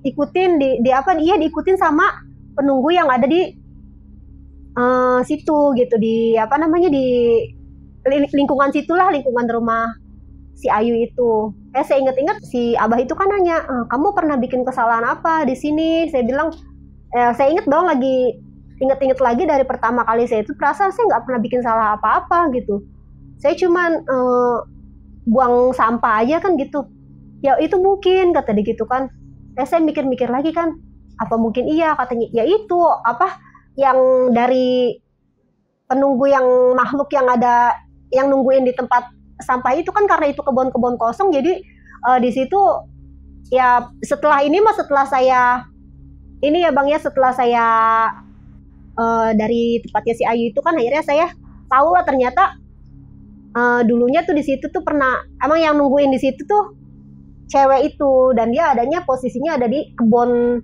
diikutin diikutin sama penunggu yang ada di situ gitu, di apa namanya, di lingkungan situlah, lingkungan rumah si Ayu itu. Saya inget-inget si abah itu kan nanya, kamu pernah bikin kesalahan apa di sini? Saya bilang, saya inget dong, lagi inget-inget lagi dari pertama kali saya itu perasaan saya nggak pernah bikin salah apa-apa gitu. Saya cuman buang sampah aja kan gitu. Ya itu mungkin kata dia gitu kan. Saya mikir-mikir lagi kan, apa mungkin iya, katanya ya itu apa yang dari penunggu yang makhluk yang ada yang nungguin di tempat sampah itu kan, karena itu kebun-kebun kosong. Jadi di situ ya setelah saya ini ya bang ya, setelah saya dari tempatnya si Ayu itu kan, akhirnya saya tahu lah ternyata dulunya tuh di situ tuh pernah emang yang nungguin di situ tuh cewek itu, dan dia adanya posisinya ada di kebun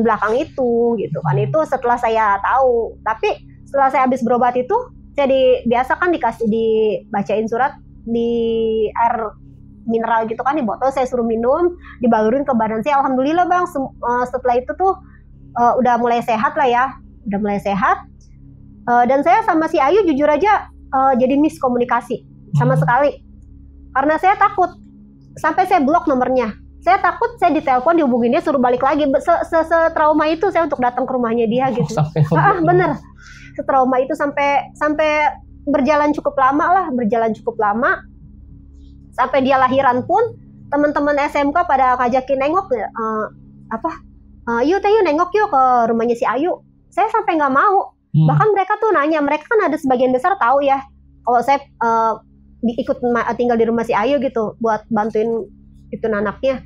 belakang itu gitu kan. Itu setelah saya tahu, tapi setelah saya habis berobat itu, saya biasa kan dibacain surat di air mineral gitu kan, di botol, saya suruh minum, dibalurin ke badan saya. Alhamdulillah Bang, setelah itu tuh udah mulai sehat lah ya, udah mulai sehat. Dan saya sama si Ayu jujur aja jadi miskomunikasi sama sekali, karena saya takut, sampai saya blok nomornya. Saya takut saya ditelepon, dihubunginnya suruh balik lagi. Trauma itu saya untuk datang ke rumahnya dia gitu. Bener, setrauma itu sampai berjalan cukup lama, sampai dia lahiran pun teman-teman SMK pada ngajakin nengok, yuk nengok yuk ke rumahnya si Ayu. Saya sampai nggak mau. Bahkan mereka tuh nanya, mereka kan ada sebagian besar tahu ya kalau saya ikut tinggal di rumah si Ayu gitu buat bantuin itu anaknya.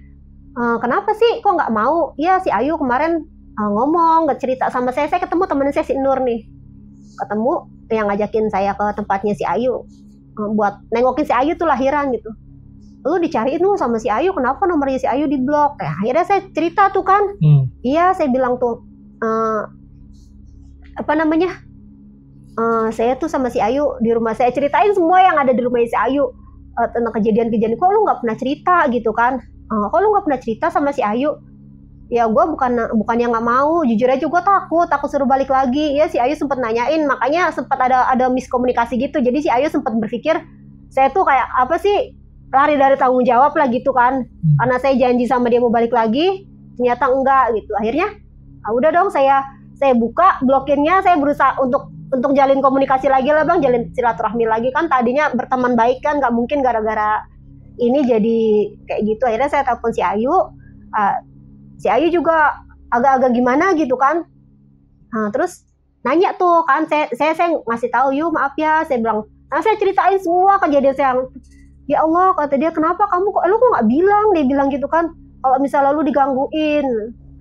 Kenapa sih kok nggak mau? Ya si Ayu kemarin ngomong, nggak cerita sama saya ketemu temen saya si Nur nih, ketemu yang ngajakin saya ke tempatnya si Ayu buat nengokin si Ayu tuh lahiran gitu. Lu dicariin lu sama si Ayu, kenapa nomornya si Ayu diblok? Akhirnya saya cerita tuh kan. Iya, saya bilang tuh saya tuh sama si Ayu di rumah, saya ceritain semua yang ada di rumah si Ayu tentang kejadian-kejadian. Kok lu nggak pernah cerita gitu kan? Kok lu nggak pernah cerita sama si Ayu? Ya gue bukannya nggak mau, jujur aja gue takut suruh balik lagi. Ya si Ayu sempat nanyain, makanya sempat ada miskomunikasi gitu. Jadi si Ayu sempat berpikir saya tuh kayak apa sih, lari dari tanggung jawab lah gitu kan. Karena saya janji sama dia mau balik lagi, ternyata enggak gitu. Akhirnya udah dong, saya buka blokirnya, saya berusaha untuk jalin komunikasi lagi lah Bang, jalin silaturahmi lagi kan. Tadinya berteman baik kan, nggak mungkin gara-gara ini jadi kayak gitu. Akhirnya saya telepon si Ayu. Si Ayu juga agak-agak gimana gitu kan. Terus nanya tuh kan, saya ngasih tahu, Yu maaf ya, saya bilang, saya ceritain semua kejadian saya. Ya Allah, kata dia, kenapa kamu lu kok nggak bilang? Dia bilang gitu kan, kalau misalnya lu digangguin,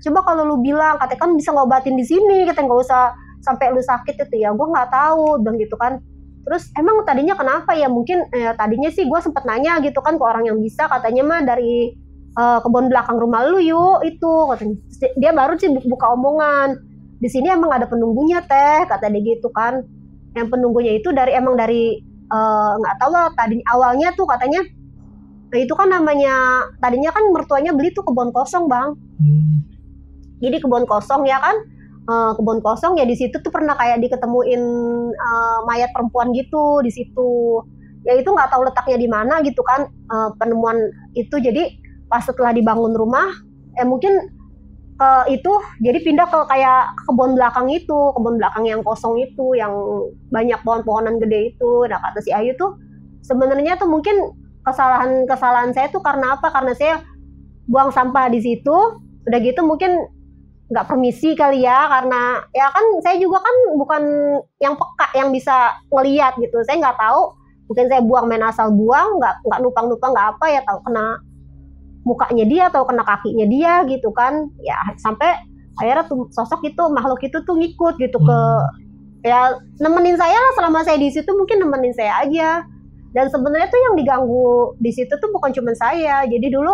coba kalau lu bilang, katanya kan bisa ngobatin di sini, kita nggak usah sampai lu sakit itu. Ya gue nggak tahu, bilang gitu kan. Terus emang tadinya kenapa ya? Mungkin tadinya sih gue sempet nanya gitu kan ke orang yang bisa, katanya mah dari kebun belakang rumah lu yuk itu, katanya. Dia baru sih buka omongan, di sini emang ada penunggunya teh, kata dia gitu kan. Yang penunggunya itu dari nggak tahu lah, tadi awalnya tuh katanya, nah itu kan namanya, tadinya kan mertuanya beli tuh kebun kosong Bang. Jadi kebun kosong ya kan, kebun kosong ya, di situ tuh pernah kayak diketemuin mayat perempuan gitu di situ. Ya itu nggak tahu letaknya di mana gitu kan, penemuan itu. Jadi pas setelah dibangun rumah, mungkin itu jadi pindah ke kayak kebun belakang itu, kebun belakang yang kosong itu, yang banyak pohon-pohonan gede itu. Nah kata si Ayu tuh sebenarnya tuh mungkin kesalahan saya tuh karena apa? Karena saya buang sampah di situ, udah gitu mungkin nggak permisi kali ya, karena ya kan saya juga kan bukan yang peka yang bisa ngelihat gitu. Saya nggak tahu, mungkin saya buang main asal buang, nggak numpang-numpang, nggak apa ya, tahu kena mukanya dia atau kena kakinya dia gitu kan. Ya sampai akhirnya tuh sosok itu, makhluk itu tuh ngikut gitu ke, ya nemenin saya lah selama saya di situ, mungkin nemenin saya aja. Dan sebenarnya tuh yang diganggu di situ tuh bukan cuma saya. Jadi dulu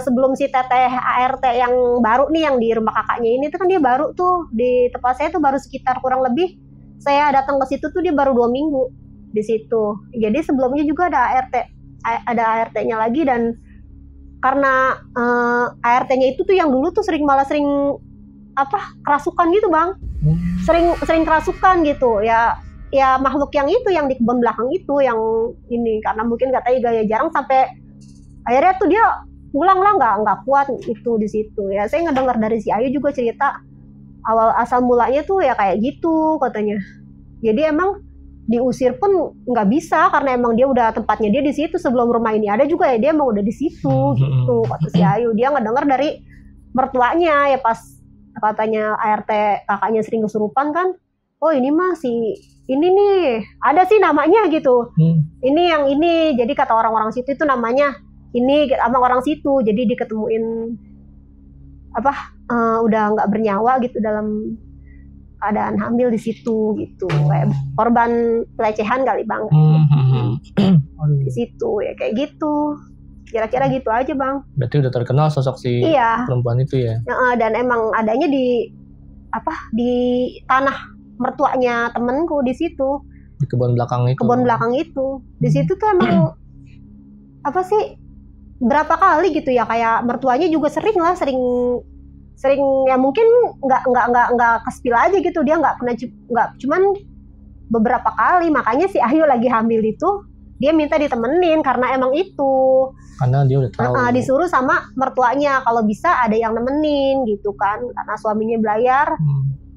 sebelum si teteh ART yang baru nih, yang di rumah kakaknya ini tuh kan, dia baru tuh di tempat saya tuh baru sekitar kurang lebih, saya datang ke situ tuh dia baru 2 minggu di situ. Jadi sebelumnya juga ada ART-nya lagi. Dan karena ART-nya itu tuh yang dulu tuh malah sering kerasukan gitu Bang, sering kerasukan gitu ya makhluk yang itu, yang di kebun belakang itu, yang ini, karena mungkin katanya gaya jarang, sampai akhirnya tuh dia pulang lah, nggak kuat itu di situ. Ya saya ngedengar dari si Ayu juga cerita awal asal mulanya tuh ya kayak gitu katanya. Jadi emang diusir pun nggak bisa, karena emang dia udah tempatnya dia di situ. Sebelum rumah ini ada juga ya, dia emang udah di situ gitu, kata si Ayu. Dia ngedengar dari mertuanya ya, pas katanya ART kakaknya sering kesurupan kan, oh ini mah si ini nih, ada sih namanya gitu, ini yang ini. Jadi kata orang-orang situ itu namanya ini sama orang situ. Jadi diketemuin udah nggak bernyawa gitu dalam keadaan hamil di situ gitu, kayak korban pelecehan kali Bang, di situ ya kayak gitu. Kira-kira gitu aja Bang. Berarti udah terkenal sosok si perempuan itu ya? Dan emang adanya di tanah mertuanya temenku di situ. Di kebun belakang itu. Kebun belakang itu. Di situ tuh emang apa sih? Berapa kali gitu ya, kayak mertuanya juga sering ya, mungkin nggak ke-spill aja gitu, dia nggak cuman beberapa kali. Makanya si Ayu lagi hamil itu dia minta ditemenin karena emang itu, karena dia udah tahu disuruh sama mertuanya kalau bisa ada yang nemenin gitu kan, karena suaminya belayar.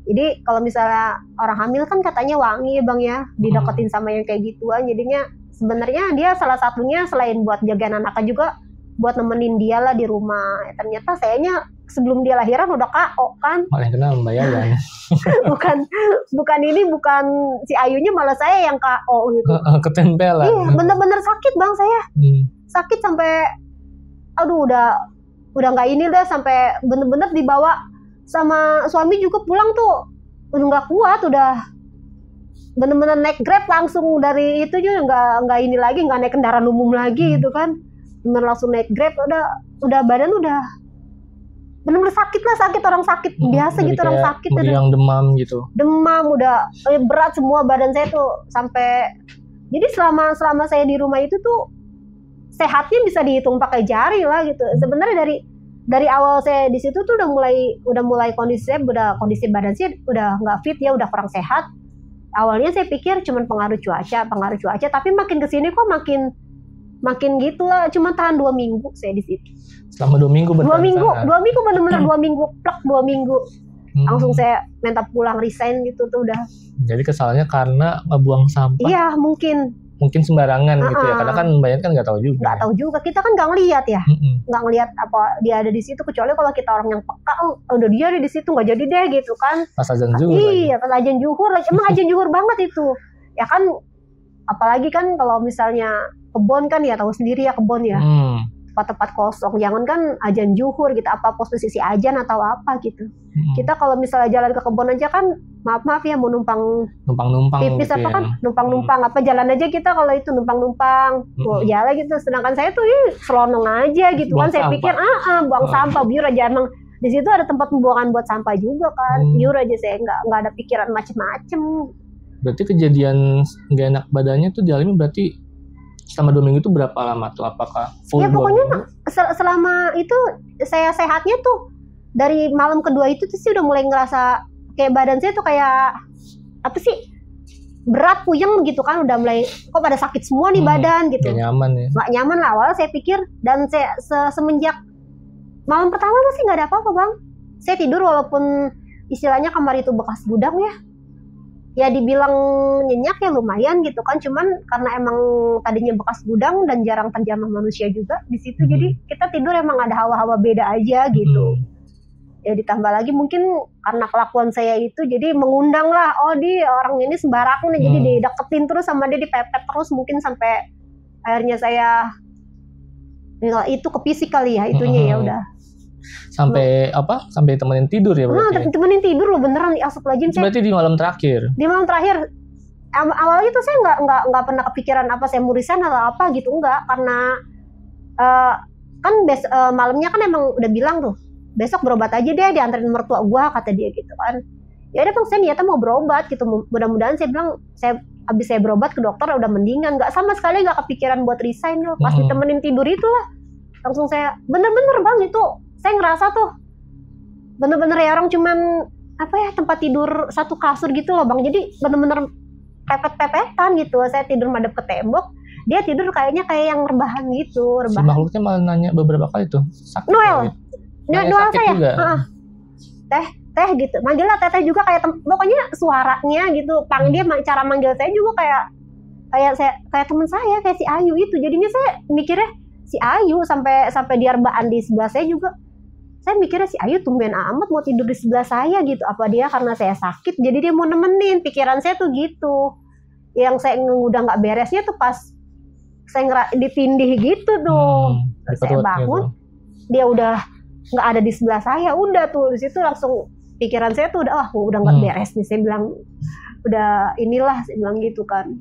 Jadi kalau misalnya orang hamil kan katanya wangi ya Bang ya, dideketin sama yang kayak gituan. Jadinya sebenarnya dia salah satunya selain buat jagain anaknya juga buat nemenin dia lah di rumah. Ternyata sayanya sebelum dia lahiran udah KO kan. Malah kenal Mbak Yayan. bukan si Ayunya, malah saya yang KO gitu. Ketempelan. Iya, bener-bener sakit Bang saya. Sakit sampai aduh udah nggak ini dah, sampai bener-bener dibawa sama suami juga pulang tuh udah nggak kuat, udah bener-bener naik Grab langsung dari itu juga nggak ini lagi, nggak naik kendaraan umum lagi gitu kan. Bener langsung naik Grab, udah badan udah bener-bener sakit orang sakit biasa gitu, orang sakit udah yang demam gitu, udah berat semua badan saya tuh. Sampai jadi selama saya di rumah itu tuh sehatnya bisa dihitung pakai jari lah gitu. Sebenarnya dari awal saya di situ tuh udah mulai kondisi badan saya udah nggak fit ya, udah kurang sehat. Awalnya saya pikir cuman pengaruh cuaca, tapi makin kesini kok makin gitu lah. Cuma tahan 2 minggu saya di situ. Selama 2 minggu bertahan. 2 minggu benar-benar 2 minggu plek 2 minggu. Langsung saya minta pulang, resign gitu tuh udah. Jadi kesalahannya karena ngebuang sampah. Iya, mungkin sembarangan gitu ya. Karena kan banyak kan nggak tahu juga. Nggak tahu juga. Kita kan nggak ngelihat ya. Nggak ngelihat apa dia ada di situ, kecuali kalau kita orang yang peka, udah dia ada di situ, nggak jadi deh gitu kan. Pas azan zuhur. Iya, pas azan zuhur lagi. Emang azan zuhur banget itu. Ya kan, apalagi kan kalau misalnya kebon kan ya tahu sendiri ya kebon ya. Tempat kosong, jangan kan azan zuhur gitu, apa posisi azan atau apa gitu. Kita kalau misalnya jalan ke kebon aja kan, maaf ya mau numpang pipis gitu apa kan, numpang apa jalan aja kita kalau itu numpang mau jalan gitu. Sedangkan saya tuh selonong aja gitu kan, saya pikir buang sampah biar aja, emang di situ ada tempat pembuangan buat sampah juga kan. Biar aja, saya nggak ada pikiran macem-macem. Berarti kejadian nggak enak badannya tuh dialami berarti selama 2 minggu itu berapa lama tuh? Apakah full? Ya pokoknya selama itu saya sehatnya tuh dari malam kedua itu tuh sih udah mulai ngerasa kayak badan saya tuh kayak apa sih, berat, puyeng gitu kan, udah mulai kok pada sakit semua nih badan gitu. Gak nyaman ya? Gak nyaman lah awalnya saya pikir. Dan saya semenjak malam pertama masih nggak ada apa-apa Bang. Saya tidur walaupun istilahnya kamar itu bekas gudang ya dibilang nyenyak ya lumayan gitu kan, cuman karena emang tadinya bekas gudang dan jarang terjamah manusia juga di situ, jadi kita tidur emang ada hawa-hawa beda aja gitu. Ya ditambah lagi mungkin karena kelakuan saya itu jadi mengundang lah, di orang ini sembarangan nih, jadi dideketin terus sama dia, dipepet terus, mungkin sampai akhirnya saya itu kepisik kali ya itunya. Ya udah sampai temenin tidur ya berarti? Temenin tidur loh beneran, astagfirullahaladzim. Berarti di malam terakhir? Di malam terakhir. Awalnya tuh saya nggak pernah kepikiran apa saya mau resign atau apa gitu, enggak. Karena kan malamnya kan emang udah bilang tuh, besok berobat aja deh, diantarin mertua gua kata dia gitu kan. Ya udah Bang, saya niatnya mau berobat gitu, mudah-mudahan saya bilang, habis saya berobat ke dokter udah mendingan, nggak sama sekali nggak kepikiran buat resign loh. Pas ditemenin tidur itulah langsung saya bener-bener Bang, itu saya ngerasa tuh bener-bener ya orang cuman tempat tidur satu kasur gitu loh Bang, jadi bener-bener pepet-pepetan gitu. Saya tidur madep ke tembok, dia tidur kayaknya kayak yang rebahan gitu. Si makhluknya malah nanya beberapa kali tuh, sakit Noel saya juga. Teh gitu, manggilnya teteh juga kayak pokoknya suaranya gitu, dia cara manggil saya juga kayak teman saya, kayak si Ayu itu. Jadinya saya mikirnya si Ayu sampai dia rebaan di sebelah saya juga. Saya mikirnya si Ayu tumben amat mau tidur di sebelah saya gitu. Apa dia karena saya sakit jadi dia mau nemenin? Pikiran saya tuh gitu. Yang saya udah nggak beresnya tuh pas saya ditindih gitu tuh. Saya bangun, gitu. Dia udah nggak ada di sebelah saya. Udah tuh di situ langsung pikiran saya tuh udah nggak beres nih. Saya bilang udah inilah, saya bilang gitu kan.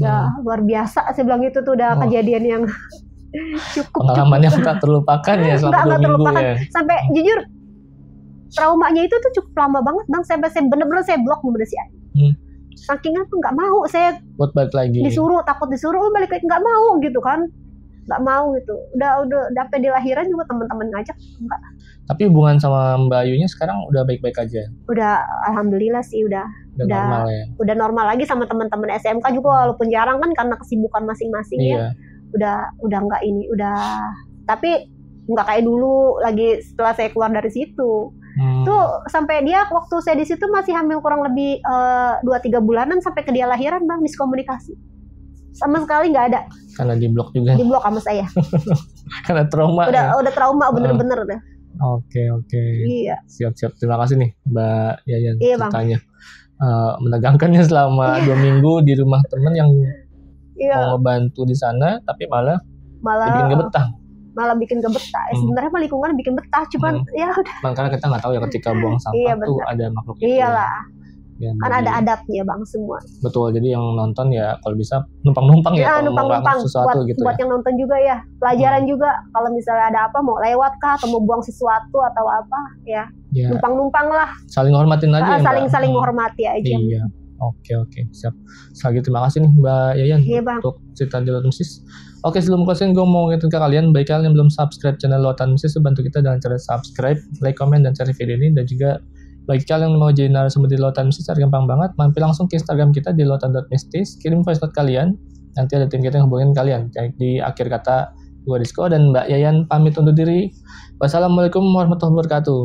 Ya luar biasa, saya bilang gitu tuh udah kejadian yang cukup pengalaman yang tak terlupakan ya selama 2 minggu ya. Sampai jujur traumanya itu tuh cukup lama banget bang, sampai saya bener-bener saya blok nomor si Adi. Saking aku nggak mau, saya buat balik lagi. takut disuruh lu balik lagi, nggak mau gitu kan, nggak mau gitu. Udah sampai di lahiran juga teman-teman ngajak enggak. Tapi hubungan sama Mbak Ayunya sekarang udah baik-baik aja? Udah, alhamdulillah sih udah normal ya? Udah normal lagi sama teman-teman SMK juga, walaupun jarang kan karena kesibukan masing-masing ya. Udah nggak ini, tapi nggak kayak dulu lagi setelah saya keluar dari situ. Tuh sampai dia waktu saya di situ masih hamil kurang lebih 2-3 bulanan sampai ke dia lahiran bang, miskomunikasi sama sekali nggak ada. Karena diblok juga. Diblok sama saya. Karena trauma. Udah trauma bener-bener deh. Oke. Iya. Siap. Terima kasih nih Mbak Yayan ceritanya. Menegangkannya selama 2 minggu di rumah temen yang mau ngebantu di sana, tapi malah bikin gebetah. Sebenarnya mah lingkungan bikin betah, cuman ya udah. Karena kita nggak tahu ya ketika buang sampah tuh ada makhluk itu. Iyalah. Ya, kan ada adatnya bang semua. Betul, jadi yang nonton ya kalau bisa numpang-numpang ya. Numpang-numpang sesuatu buat, gitu buat yang nonton juga ya, pelajaran juga. Kalau misalnya ada apa mau lewat kah atau mau buang sesuatu atau apa ya. Numpang-numpang lah. Saling hormatin aja. Saling menghormati aja. Iya. Oke, siap. Sekali lagi terima kasih nih Mbak Yayan untuk cerita di Lautan Mistis. Oke, sebelum closing gue mau ngingetin ke kalian, bagi kalian yang belum subscribe channel Lautan Mistis, bantu kita dengan cara subscribe, like, comment, dan share video ini. Dan juga bagi kalian yang mau jadi narasumber di Lautan Mistis, gampang banget, mampir langsung ke Instagram kita di lautan.mistis, kirim voice note kalian, nanti ada tim kita yang hubungin kalian. Di akhir kata gue Rizko dan Mbak Yayan pamit undur diri. Wassalamualaikum warahmatullahi wabarakatuh.